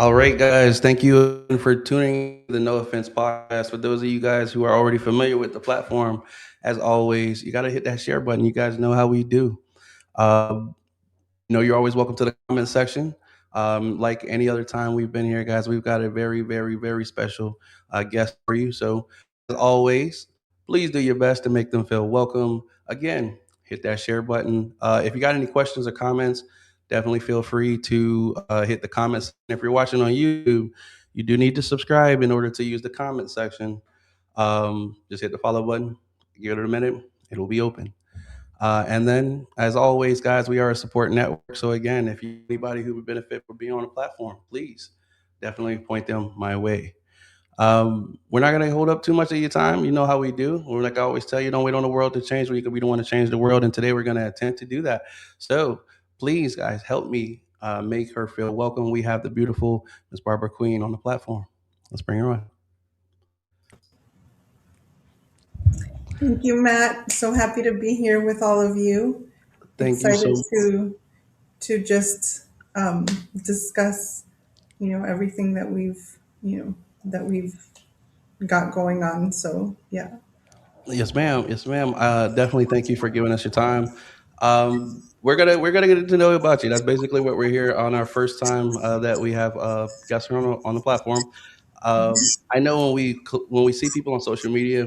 All right, guys. Thank you for tuning in to the No Offense podcast. For those of you guys who are already familiar with the platform, as always, you got to hit that share button. You guys know how we do. Um, you're always welcome to the comment section. Like any other time we've been here, guys, we've got a very, very, very special guest for you. So, as always, please do your best to make them feel welcome. Again, hit that share button. If you got any questions or comments, definitely feel free to hit the comments. If you're watching on YouTube, you do need to subscribe in order to use the comment section. Just hit the follow button. Give it a minute. It'll be open. And then, as always, guys, we are a support network. So again, if you anybody who would benefit from being on the platform, please definitely point them my way. We're not going to hold up too much of your time. You know how we do. We're like I always tell you, don't wait on the world to change. We don't want to change the world, and today we're going to attempt to do that. So please, guys, help me make her feel welcome. We have the beautiful Miss Barbara Queen on the platform. Let's bring her on. Thank you, Matt. So happy to be here with all of you. Thank you Excited so. to just discuss, everything that we've got going on. So yeah. Yes, ma'am. Yes, ma'am. Definitely thank you for giving us your time. We're gonna get to know about you. That's basically what we're here on our first time that we have guests on the platform. I know when we see people on social media,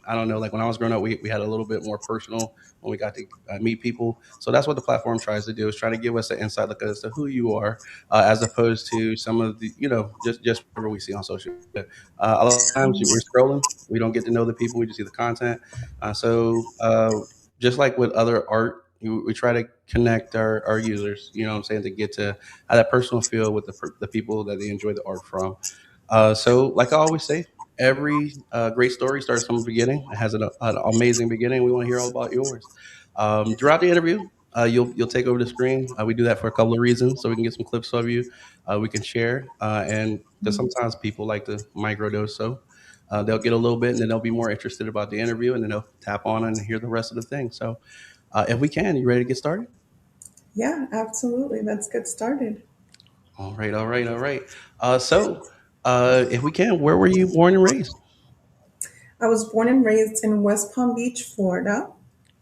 I don't know, like when I was growing up, we had a little bit more personal when we got to meet people. So that's what the platform tries to do is try to give us an inside look as to who you are, as opposed to some of the just whatever we see on social media. A lot of times we're scrolling, we don't get to know the people, we just see the content. Just like with other art. We try to connect our users, you know what I'm saying, to get to have that personal feel with the people that they enjoy the art from. Like I always say, every great story starts from the beginning. It has an amazing beginning. We want to hear all about yours. Throughout the interview, you'll take over the screen. We do that for a couple of reasons, so we can get some clips of you. We can share, and because sometimes people like to microdose, so they'll get a little bit, and then they'll be more interested about the interview, and then they'll tap on and hear the rest of the thing. So, if we can, you ready to get started? Yeah, absolutely. Let's get started. All right, all right, all right. If we can, where were you born and raised? I was born and raised in West Palm Beach, Florida.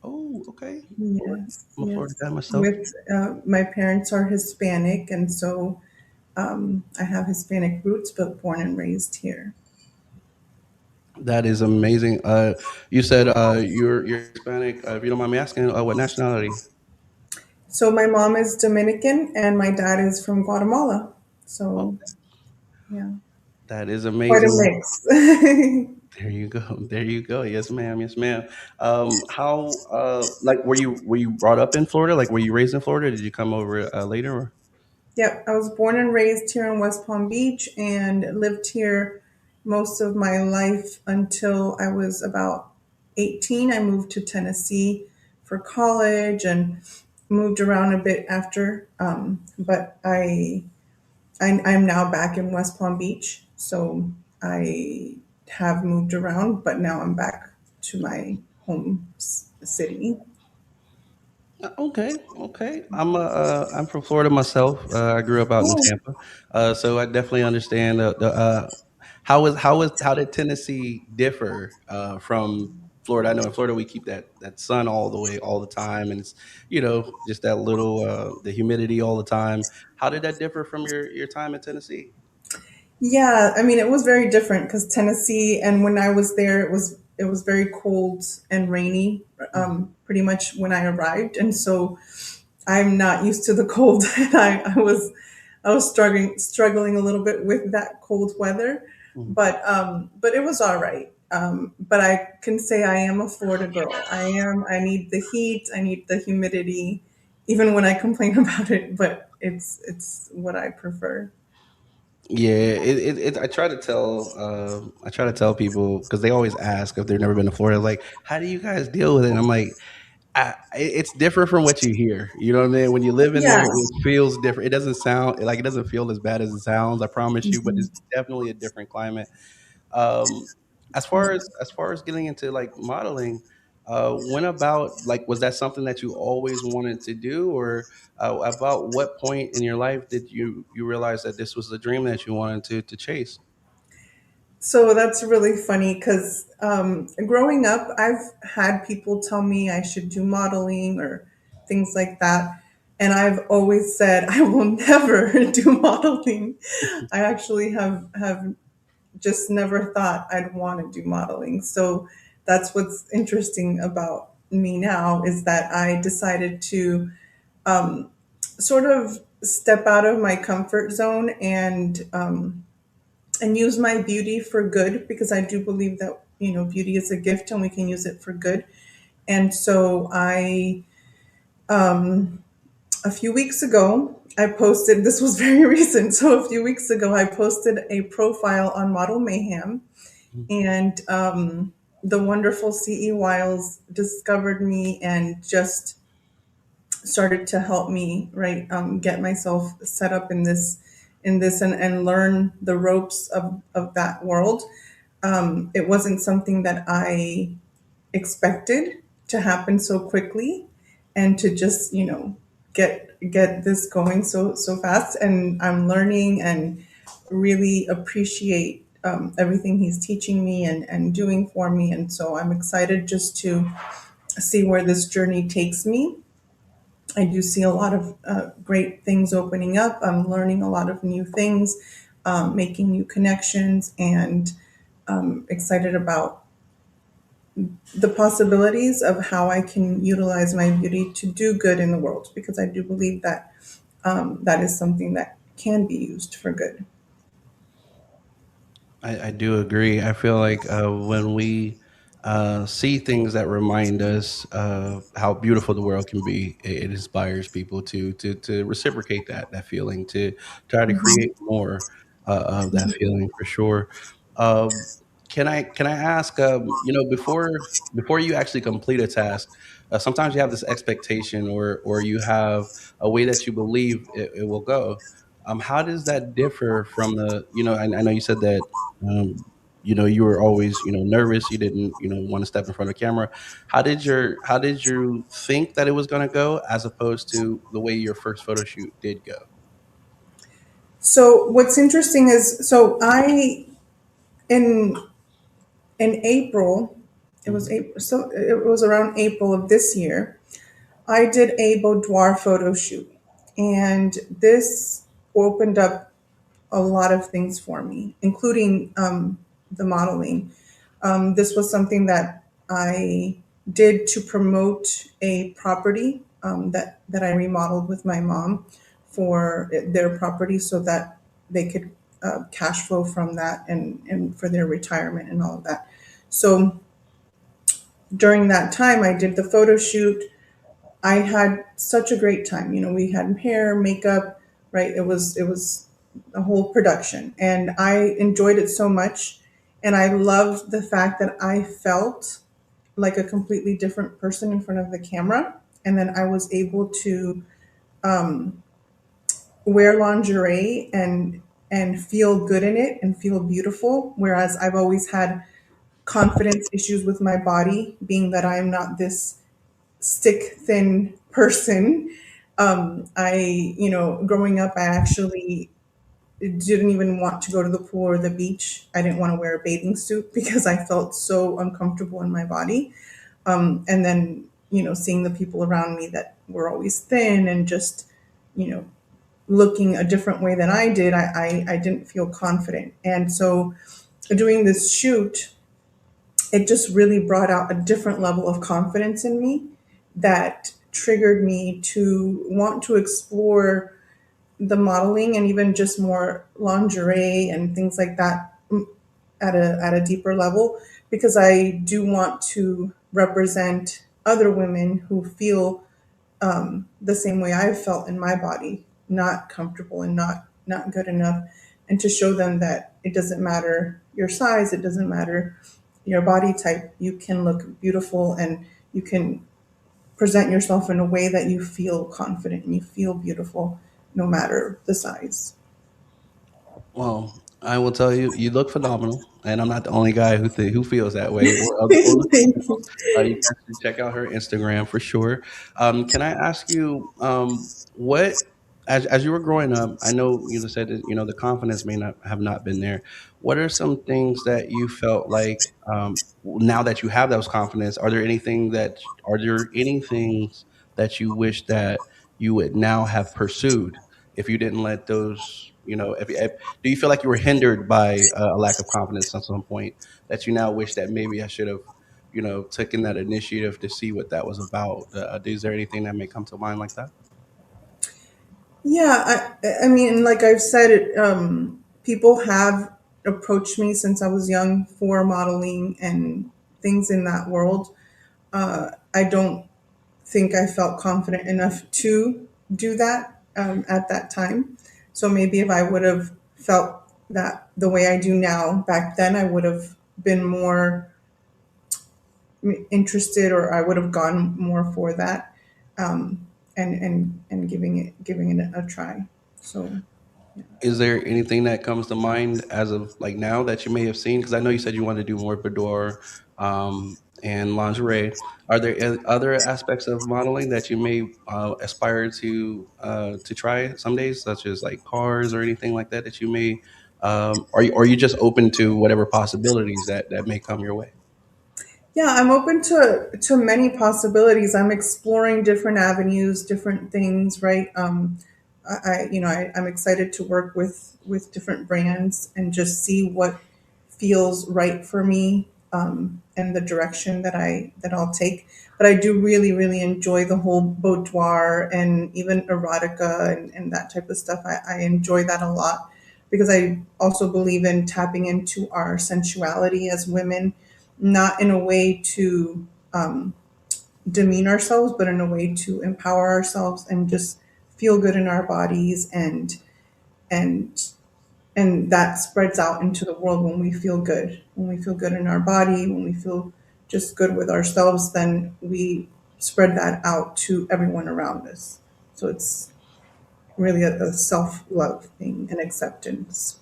Oh, okay. Yes, I'm a Florida yes. guy myself. With my parents are Hispanic, and so I have Hispanic roots, but born and raised here. That is amazing. You said you're Hispanic. If you don't mind me asking, what nationality? So my mom is Dominican and my dad is from Guatemala. Oh, So yeah, that is quite a amazing. mix. There you go. There you go. Yes, ma'am. Yes, ma'am. How like were you brought up in Florida? Like were you raised in Florida? Did you come over later? Or? Yep, I was born and raised here in West Palm Beach and lived here most of my life until I was about 18. I moved to Tennessee for college and moved around a bit after. But I'm now back in West Palm Beach. So I have moved around, but now I'm back to my home city. Okay, okay. I'm from Florida myself. I grew up out in Oh, Tampa, so I definitely understand how did Tennessee differ from Florida? I know in Florida we keep that sun all the way all the time, and it's just that little the humidity all the time. How did that differ from your time in Tennessee? yeah. I mean, it was very different because Tennessee, and when I was there, it was very cold and rainy, pretty much when I arrived, and so I'm not used to the cold, and I was struggling a little bit with that cold weather, Mhm. but it was all right. But I can say I am a Florida girl. I am. I need the heat. I need the humidity, even when I complain about it. But it's what I prefer. Yeah, I try to tell people because they always ask if they've never been to Florida, like, how do you guys deal with it? And I'm like, it's different from what you hear. You know what I mean? When you live in there, Yeah. it feels different. It doesn't sound like it doesn't feel as bad as it sounds. I promise you, but it's definitely a different climate. Um, as far as getting into like modeling, When about, like, was that something that you always wanted to do, or about what point in your life did you realize that this was the dream that you wanted to chase? So that's really funny because growing up, I've had people tell me I should do modeling or things like that. And I've always said I will never do modeling. I actually have just never thought I'd want to do modeling. So that's what's interesting about me now is that I decided to sort of step out of my comfort zone and use my beauty for good because I do believe that beauty is a gift and we can use it for good. And so I a few weeks ago I posted this was very recent. So a few weeks ago I posted a profile on Model Mayhem and the wonderful CE Wiles discovered me and just started to help me get myself set up in this and learn the ropes of that world. It wasn't something that I expected to happen so quickly and to just get this going so fast, and I'm learning and really appreciate everything he's teaching me and doing for me, and so I'm excited just to see where this journey takes me. I do see a lot of great things opening up. I'm learning a lot of new things, making new connections, and excited about the possibilities of how I can utilize my beauty to do good in the world because I do believe that that is something that can be used for good. I do agree. I feel like when we see things that remind us how beautiful the world can be, it inspires people to reciprocate that feeling, to try to create more of that feeling for sure. Um, can I ask, before you actually complete a task, sometimes you have this expectation, or you have a way that you believe it will go. How does that differ from I know you said that um, you were always, nervous. You didn't, want to step in front of the camera. How did you think that it was going to go, as opposed to the way your first photo shoot did go? So what's interesting is I in in April, it was Mhm. April, so it was around April of this year. I did a boudoir photo shoot, and this opened up a lot of things for me, including the modeling. This was something that I did to promote a property that I remodeled with my mom for their property so that they could cash flow from that and for their retirement and all of that. So during that time, I did the photo shoot. I had such a great time. We had hair, makeup, right? It was a whole production, and I enjoyed it so much. And I loved the fact that I felt like a completely different person in front of the camera, and then I was able to wear lingerie and feel good in it and feel beautiful. Whereas I've always had confidence issues with my body, being that I am not this stick thin person. Growing up, I actually didn't even want to go to the pool or the beach. I didn't want to wear a bathing suit because I felt so uncomfortable in my body. And then, seeing the people around me that were always thin and just, you know, looking a different way than I did, I didn't feel confident. And so doing this shoot, it just really brought out a different level of confidence in me that triggered me to want to explore the modeling and even just more lingerie and things like that at a deeper level because I do want to represent other women who feel the same way I felt in my body, not comfortable and not good enough, and to show them that it doesn't matter your size, it doesn't matter your body type. You can look beautiful and you can present yourself in a way that you feel confident and you feel beautiful no matter the size. Well, I will tell you, you look phenomenal, and I'm not the only guy who feels that way, or the Thank female. you. You guys should check out her Instagram for sure. Can I ask you, what as you were growing up? I know you said that the confidence may not have not been there. What are some things that you felt like, now that you have those confidence? Are there any things that you wish that you would now have pursued if you didn't let those, if do you feel like you were hindered by a lack of confidence at some point that you now wish that maybe I should have, taken that initiative to see what that was about? Is there anything that may come to mind like that? Yeah, I mean, like I've said, people have approached me since I was young for modeling and things in that world. I don't think I felt confident enough to do that at that time. So maybe if I would have felt that the way I do now back then, I would have been more interested, or I would have gone more for that, and giving it a try. So Is there anything that comes to mind as of like now that you may have seen? Because I know you said you wanted to do more boudoir, and lingerie. Are there other aspects of modeling that you may aspire to try some days, such as like cars or anything like that that you may, are you just open to whatever possibilities that may come your way? yeah, I'm open to many possibilities. I'm exploring different avenues, different things, right? I'm excited to work with different brands and just see what feels right for me, and the direction that I'll take. But I do really really enjoy the whole boudoir and even erotica and that type of stuff. I enjoy that a lot because I also believe in tapping into our sensuality as women, not in a way to demean ourselves, but in a way to empower ourselves and just feel good in our bodies, and and that spreads out into the world. When we feel good, when we feel good in our body, when we feel just good with ourselves, then we spread that out to everyone around us. So it's really a self-love thing and acceptance.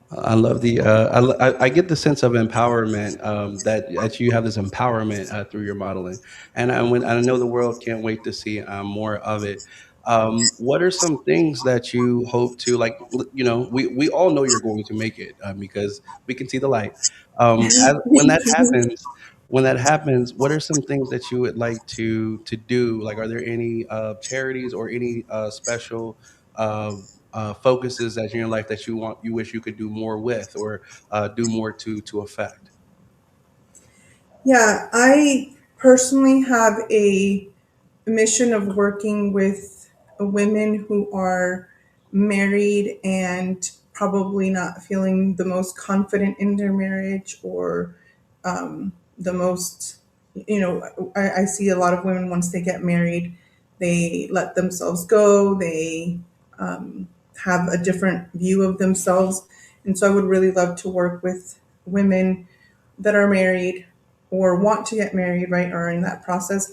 I love I get the sense of empowerment, that you have this empowerment through your modeling, and I know the world can't wait to see more of it. What are some things that you hope to like? We all know you're going to make it, because we can see the light. When that happens, what are some things that you would like to do? Like, are there any charities or any special uh, focuses that in your life that you wish you could do more with, or do more to affect? Yeah, I personally have a mission of working with women who are married and probably not feeling the most confident in their marriage, or the most, I see a lot of women once they get married, they let themselves go. They have a different view of themselves. And so I would really love to work with women that are married or want to get married, right, or in that process,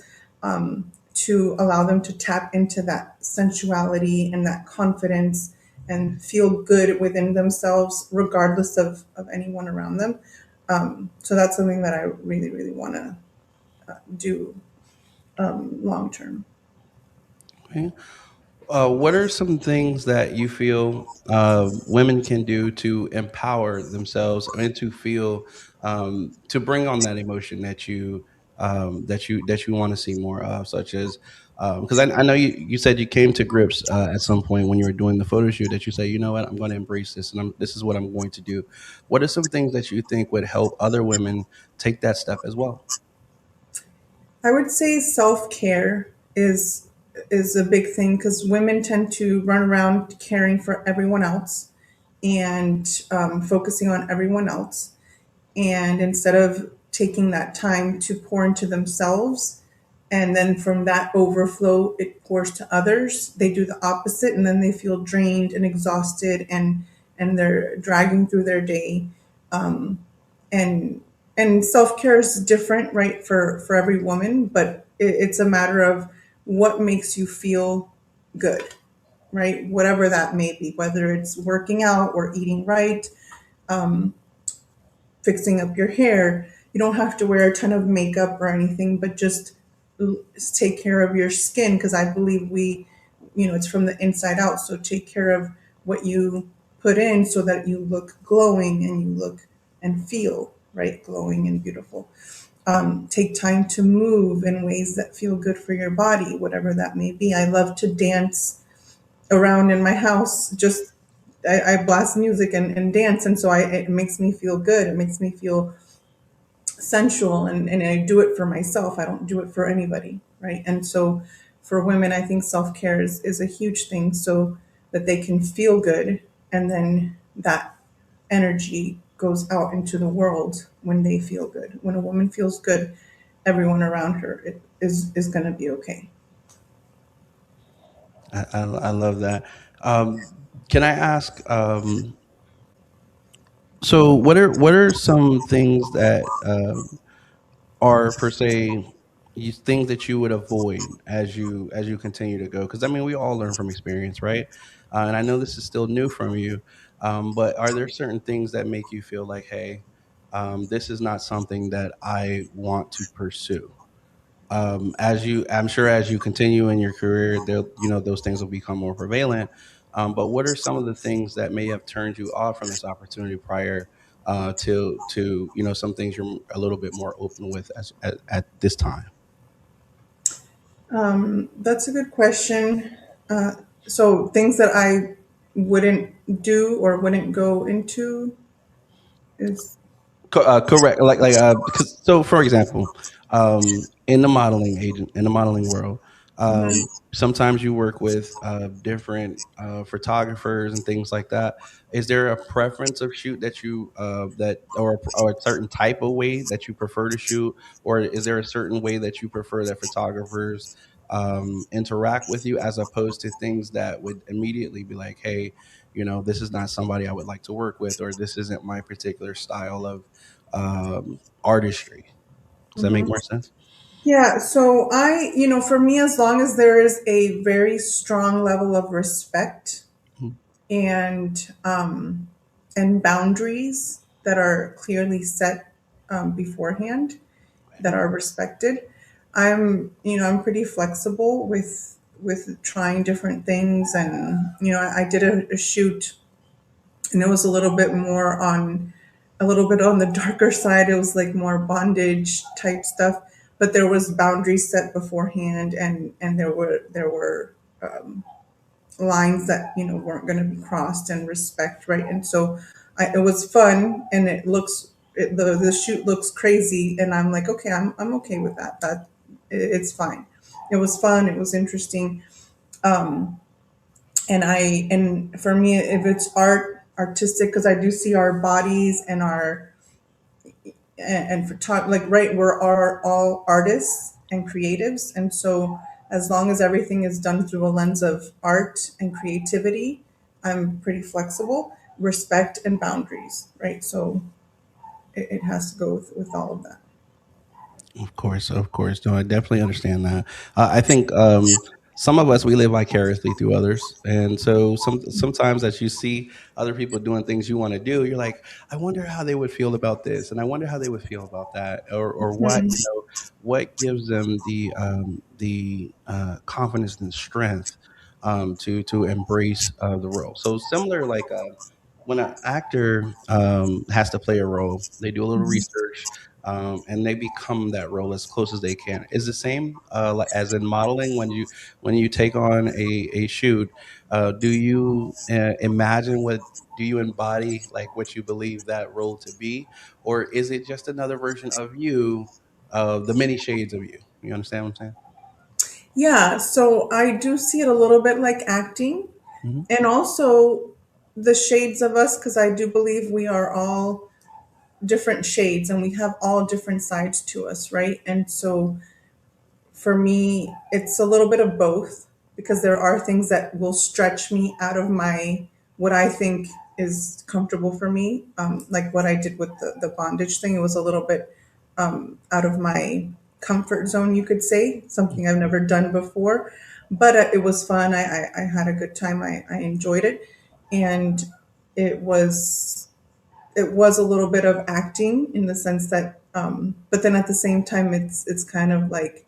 to allow them to tap into that sensuality and that confidence and feel good within themselves, regardless of anyone around them. So that's something that I really, really want to do long term. Okay. What are some things that you feel women can do to empower themselves and to feel, to bring on that emotion that you want to see more of, such as, because I know you said you came to grips at some point when you were doing the photo shoot that you say, you know what, I'm going to embrace this, and this is what I'm going to do. What are some things that you think would help other women take that step as well? I would say self care is a big thing because women tend to run around caring for everyone else and focusing on everyone else. And instead of taking that time to pour into themselves, and then from that overflow, it pours to others, they do the opposite, and then they feel drained and exhausted, and they're dragging through their day. And and self-care is different, right, for every woman, but it's a matter of what makes you feel good. right? Whatever that may be, whether it's working out or eating right, fixing up your hair. You don't have to wear a ton of makeup or anything, but just take care of your skin, because I believe it's from the inside out. So take care of what you put in so that you look glowing and you look and feel right, glowing and beautiful. Take time to move in ways that feel good for your body, whatever that may be. I love to dance around in my house. Just I blast music and dance, and so it makes me feel good. It makes me feel sensual, and I do it for myself. I don't do it for anybody, right? And so for women, I think self care is a huge thing, so that they can feel good, and then that energy goes out into the world when they feel good. When a woman feels good, everyone around her is going to be okay. I love that. Um, can I ask? So, what are some things that are per se things that you would avoid as you continue to go? Because I mean, we all learn from experience, right? And I know this is still new from you, but are there certain things that make you feel like, hey, this is not something that I want to pursue? I'm sure as you continue in your career, those things will become more prevalent. But what are some of the things that may have turned you off from this opportunity prior to some things you're a little bit more open with at this time? That's a good question. So things that I wouldn't do or wouldn't go into is. Correct. Because so for example, in the modeling world, sometimes you work with different photographers and things like that. Is there a preference of shoot that you that or a certain type of way that you prefer to shoot, or is there a certain way that you prefer that photographers interact with you, as opposed to things that would immediately be like, hey, this is not somebody I would like to work with, or this isn't my particular style of artistry. Does that make more sense? Yeah, so for me, as long as there is a very strong level of respect Mhm. and boundaries that are clearly set beforehand, that are respected, I'm pretty flexible with trying different things. And I did a shoot, and it was a little bit on the darker side. It was like more bondage type stuff, but there was boundaries set beforehand, and there were lines that weren't going to be crossed, and respect, right? And so it was fun, and the shoot looks crazy, and I'm like, okay, I'm okay with that. It's fine. It was fun. It was interesting. And for me, if it's artistic, because I do see our bodies and our and like, right, we're all artists and creatives, and so as long as everything is done through a lens of art and creativity, I'm pretty flexible. Respect and boundaries, right? So it has to go with all of that. Of course, of course. No, I definitely understand that. I think some of us we live vicariously through others, and so sometimes as you see other people doing things you want to do, you're like, I wonder how they would feel about this, and I wonder how they would feel about that, or what gives them the confidence and strength to embrace the role. So similar, like when an actor has to play a role, they do a little research, and they become that role as close as they can. Is the same as in modeling when you take on a shoot? Do you imagine what? Do you embody like what you believe that role to be, or is it just another version of you, the many shades of you? You understand what I'm saying? Yeah, so I do see it a little bit like acting, Hmm. and also the shades of us, because I do believe we are all different shades, and we have all different sides to us, right? And so for me, it's a little bit of both, because there are things that will stretch me out of my what I think is comfortable for me. Like what I did with the bondage thing, it was a little bit out of my comfort zone, you could say, something I've never done before. But it was fun. I had a good time. I enjoyed it. And it was it was a little bit of acting in the sense that but then at the same time it's kind of like,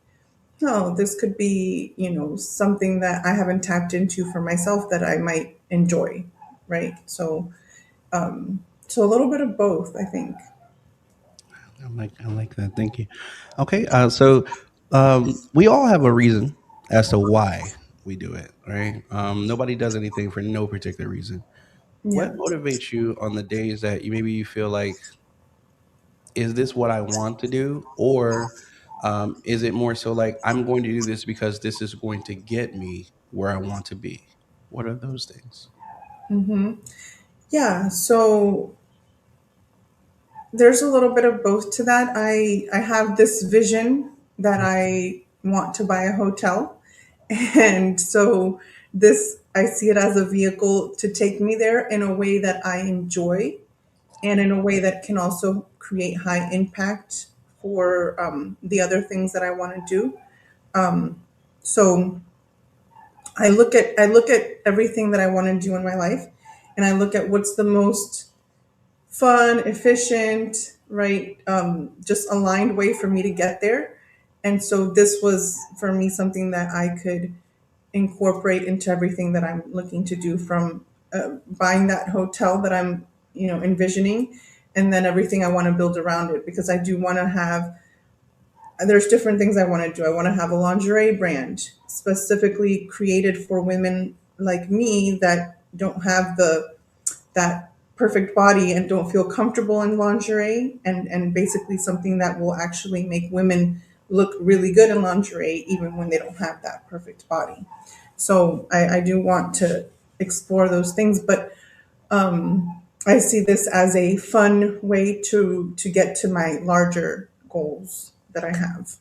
no, this could be, something that I haven't tapped into for myself that I might enjoy, right? So a little bit of both, I think. I like that. Thank you. Okay, so we all have a reason as to why we do it, right? Nobody does anything for no particular reason. What Yeah. motivates you on the days that you feel like, is this what I want to do, or is it more so like I'm going to do this because this is going to get me where I want to be? What are those things? Yeah, so there's a little bit of both to that. I have this vision that I want to buy a hotel. And so this I see it as a vehicle to take me there in a way that I enjoy and in a way that can also create high impact for the other things that I want to do. So I look at everything that I want to do in my life, and I look at what's the most fun, efficient, right? Just aligned way for me to get there. And so this was for me something that I could incorporate into everything that I'm looking to do, from buying that hotel that I'm, envisioning, and then everything I want to build around it, because I do want to have, there's different things I want to do. I want to have a lingerie brand specifically created for women like me that don't have that perfect body and don't feel comfortable in lingerie, and basically something that will actually make women look really good in lingerie even when they don't have that perfect body. So I do want to explore those things, but I see this as a fun way to get to my larger goals that I have.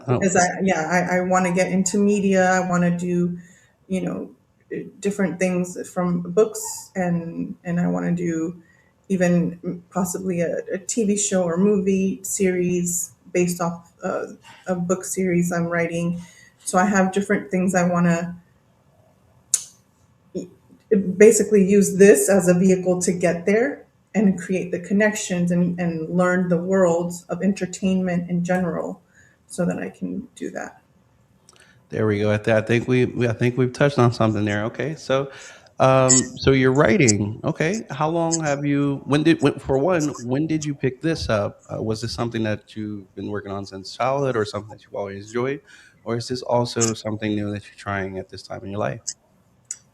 Oh, Because I want to get into media. I want to do, you know, different things from books, and I want to do even possibly a TV show or movie series based off a book series I'm writing. So I have different things I want to basically use this as a vehicle to get there and create the connections, and learn the world of entertainment in general so that I can do that. there we go. I think we've touched on something there. Okay, so so you're writing. Okay, how long have you? For one, when did you pick this up? Was this something that you've been working on since childhood, or something that you've always enjoyed, or is this also something new that you're trying at this time in your life?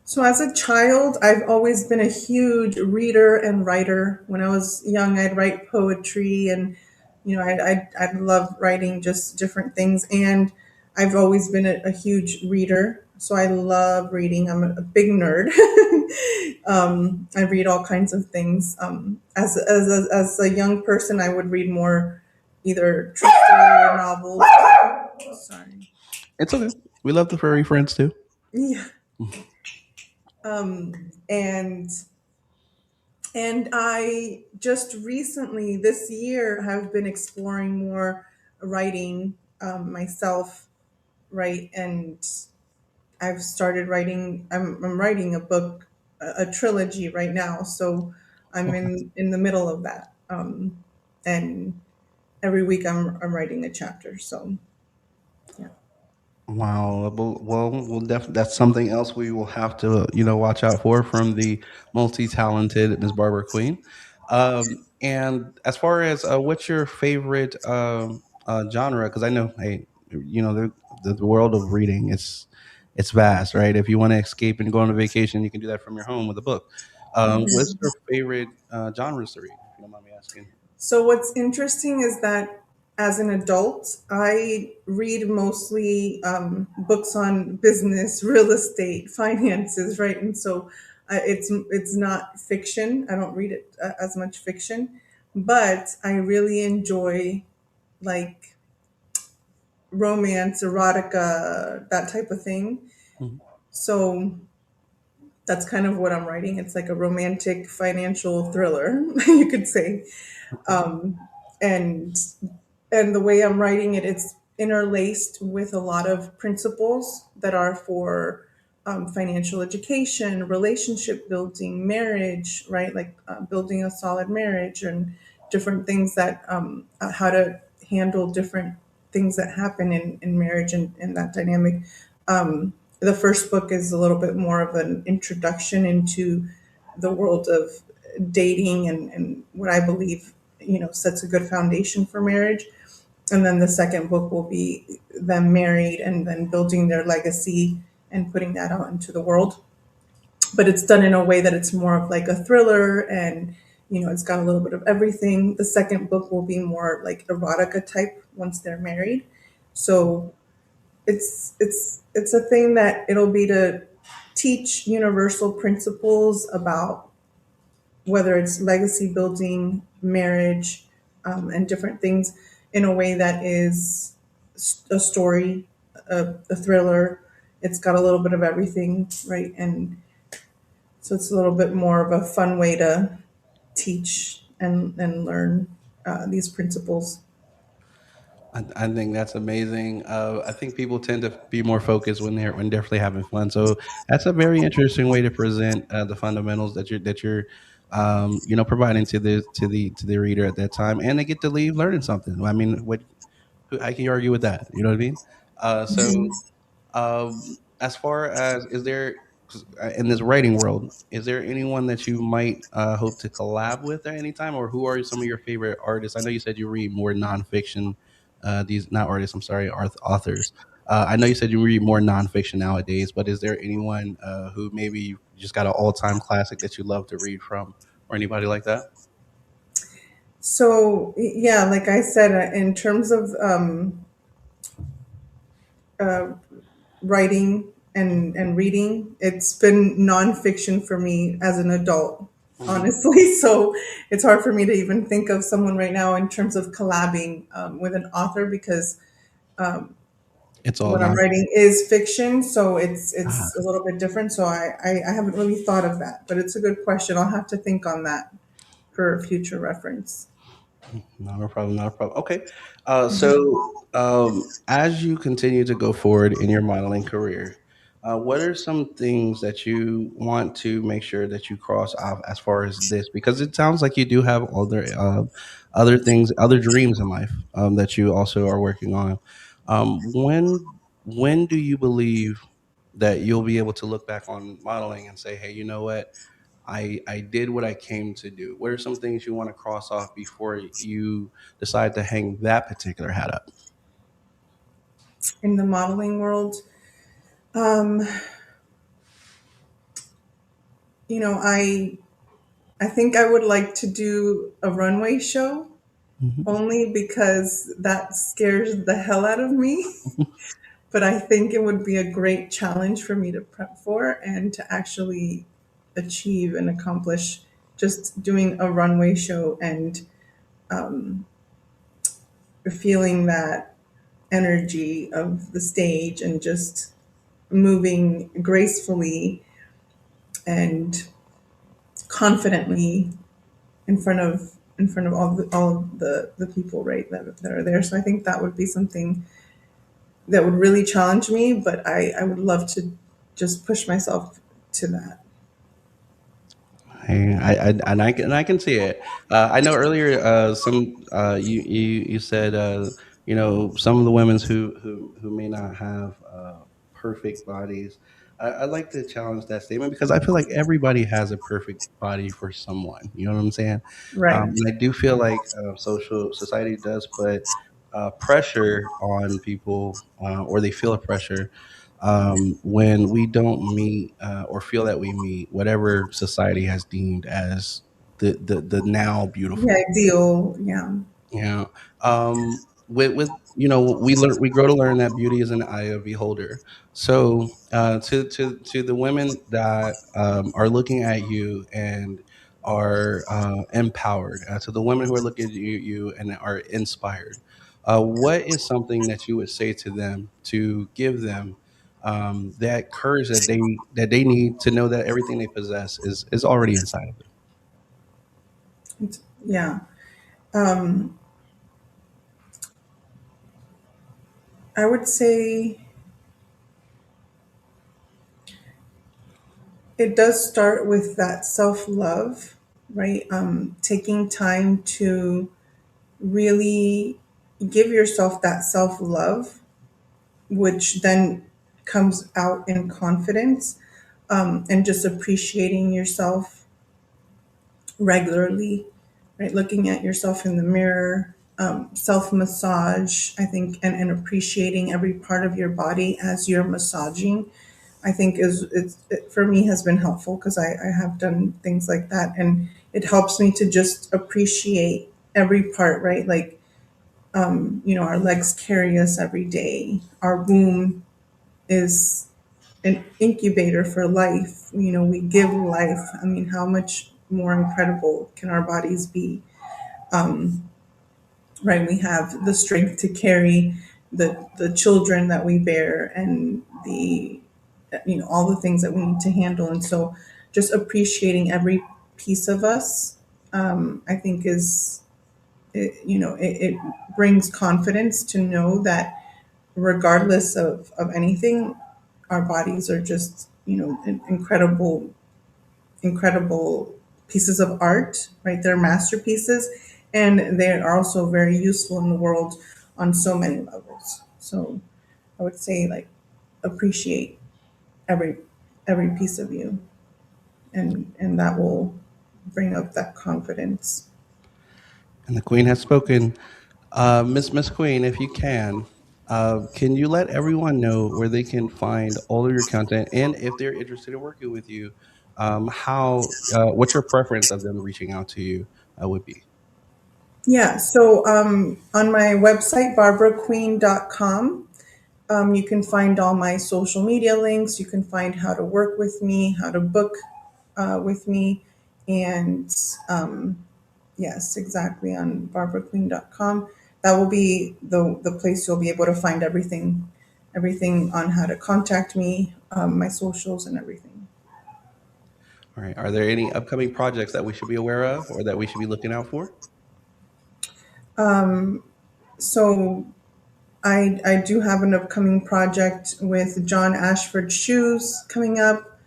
So, as a child, I've always been a huge reader and writer. When I was young, I'd write poetry, and I'd love writing just different things. And I've always been a huge reader, so I love reading. I'm a big nerd. I read all kinds of things. As a young person, I would read more either true story or novels. Sorry. It's okay. We love the furry friends too. Yeah. And I just recently this year have been exploring more writing myself, right? And I've started writing. I'm writing a book, a trilogy right now. So I'm Okay. in the middle of that, and every week I'm writing a chapter. So yeah. Wow. We'll definitely, that's something else we will have to, watch out for from the multi-talented Miss Barbara Queen. And as far as what's your favorite genre? Because I know, hey, the world of reading, it's vast, right? If you want to escape and go on a vacation, you can do that from your home with a book. What's your favorite genres to read? If you don't mind me asking. So what's interesting is that as an adult, I read mostly books on business, real estate, finances, right? And so it's not fiction. I don't read it as much fiction, but I really enjoy like romance, erotica, that type of thing. Mhm. So that's kind of what I'm writing. It's like a romantic financial thriller, you could say. Okay. Um, and and the way I'm writing it, it's interlaced with a lot of principles that are for financial education, relationship building, marriage, right? Like building a solid marriage and different things that how to handle different things that happen in marriage and that dynamic. The first book is a little bit more of an introduction into the world of dating and what I believe, sets a good foundation for marriage. And then the second book will be them married and then building their legacy and putting that out into the world. But it's done in a way that it's more of like a thriller, and it's got a little bit of everything. The second book will be more like erotica type once they're married. So it's a thing that it'll be to teach universal principles about whether it's legacy building, marriage, and different things in a way that is a story, a thriller. It's got a little bit of everything, right? And so it's a little bit more of a fun way to teach and learn these principles. I think that's amazing. I think people tend to be more focused when definitely having fun. So that's a very interesting way to present the fundamentals that you're providing to the reader at that time, and they get to leave learning something. I mean, I can argue with that? You know what I mean? So as far as is there 'cause, in this writing world, is there anyone that you might hope to collab with at any time, or who are some of your favorite artists? I know you said you read more nonfiction. These not artists. I'm sorry, authors. I know you said you read more nonfiction nowadays, but is there anyone who maybe you just got an all-time classic that you love to read from, or anybody like that? So yeah, like I said, in terms of writing and reading, it's been nonfiction for me as an adult, Mhm. honestly. So it's hard for me to even think of someone right now in terms of collabing with an author because It's all what I'm non. writing is fiction, so Ah. it's a little bit different. So I haven't really thought of that, but it's a good question. I'll have to think on that for future reference. Not a problem. Not a problem. Okay. As you continue to go forward in your modeling career, what are some things that you want to make sure that you cross off as far as this? Because it sounds like you do have other things, other dreams in life that you also are working on. When do you believe that you'll be able to look back on modeling and say, "Hey, you know what? I did what I came to do." What are some things you want to cross off before you decide to hang that particular hat up? In the modeling world, um, I think I would like to do a runway show Mhm. only because that scares the hell out of me. But I think it would be a great challenge for me to prep for and to actually achieve and accomplish just doing a runway show and feeling that energy of the stage and just moving gracefully and confidently in front of all of the people, right, that are there. So I think that would be something that would really challenge me, but I would love to just push myself to that. And I can see it. I know earlier you said some of the women's who may not have perfect bodies. I'd like to challenge that statement because I feel like everybody has a perfect body for someone. You know what I'm saying? Right. And I do feel like social society does put pressure on people, or they feel a pressure when we don't meet or feel that we meet whatever society has deemed as the now The beautiful. ideal, yeah. Yeah. With we grow to learn that beauty is in the eye of the beholder. So to the women that are looking at you and are empowered, to the women who are looking at you and are inspired, what is something that you would say to them to give them that courage that they need to know that everything they possess is already inside of them? Yeah. I would say it does start with that self love, right? Taking time to really give yourself that self love, which then comes out in confidence, and just appreciating yourself regularly, right? Looking at yourself in the mirror, self massage, I think, and appreciating every part of your body as you're massaging. I think for me has been helpful because I have done things like that, and it helps me to just appreciate every part, right? Like, our legs carry us every day. Our womb is an incubator for life. We give life. I mean, how much more incredible can our bodies be? Right? We have the strength to carry the children that we bear, and the all the things that we need to handle. And so, just appreciating every piece of us, I think it brings confidence to know that regardless of anything, our bodies are just incredible pieces of art, right? They're masterpieces, and they are also very useful in the world on so many levels. So I would say, like, appreciate every every piece of you, and that will bring up that confidence. And the Queen has spoken. Miss Queen, if you can you let everyone know where they can find all of your content, and if they're interested in working with you, how what's your preference of them reaching out to you would be? Yeah, so on my website, barbaraqueen.com, you can find all my social media links. You can find how to work with me, how to book with me. And yes, exactly, on barbaraqueen.com. That will be the place you'll be able to find everything on how to contact me, my socials, and everything. All right. Are there any upcoming projects that we should be aware of or that we should be looking out for? So I do have an upcoming project with John Ashford Shoes coming up.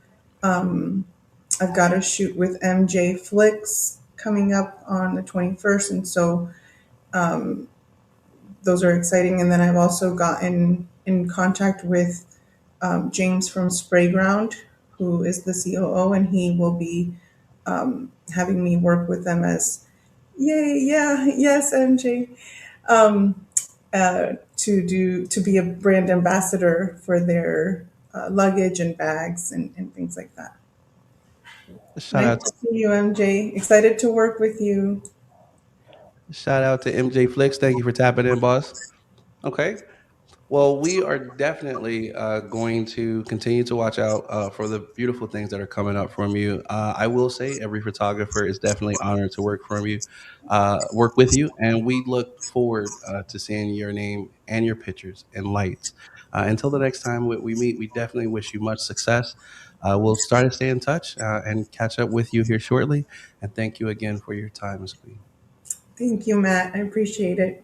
I've got a shoot with MJ Flicks coming up on the 21st. And so those are exciting. And then I've also gotten in contact with James from Sprayground, who is the COO, and he will be having me work with them as, yay, yeah, yes, MJ, to be a brand ambassador for their luggage and bags and things like that. Shout Nice out to see you, MJ. Excited to work with you. shout out to MJ Flicks. Thank you for tapping in, boss. Okay. Well, we are definitely going to continue to watch out for the beautiful things that are coming up from you. I will say every photographer is definitely honored to work with you, and we look forward to seeing your name and your pictures and lights. Until the next time we meet, we definitely wish you much success. We'll start to stay in touch and catch up with you here shortly. And thank you again for your time, Ms. Queen. Thank you, Matt. I appreciate it.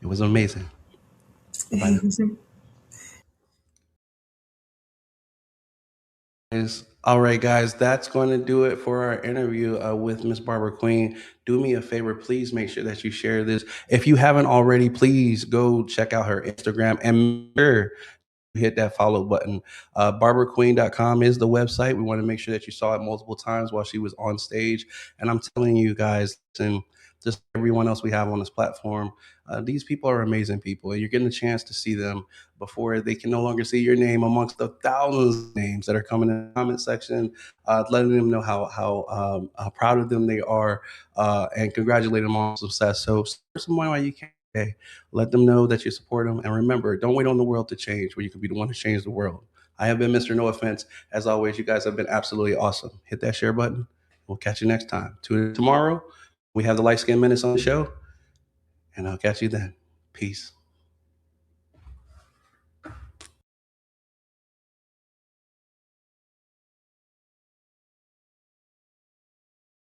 It was amazing. Bye bye now. All right, guys, that's going to do it for our interview with Miss Barbara Queen. Do me a favor, please make sure that you share this. If you haven't already, please go check out her Instagram and make sure you hit that follow button. BarbaraQueen.com is the website. We want to make sure that you saw it multiple times while she was on stage. And I'm telling you guys, and just everyone else we have on this platform, these people are amazing people. And you're getting a chance to see them before they can no longer see your name amongst the thousands of names that are coming in the comment section, letting them know how proud of them they are, and congratulate them on success. So support someone while you can. Okay? Let them know that you support them. And remember, don't wait on the world to change when you can be the one to change the world. I have been Mr. No Offense. As always, you guys have been absolutely awesome. Hit that share button. We'll catch you next time. Tune in tomorrow. We have the Light Skin Minutes on the show, and I'll catch you then. Peace.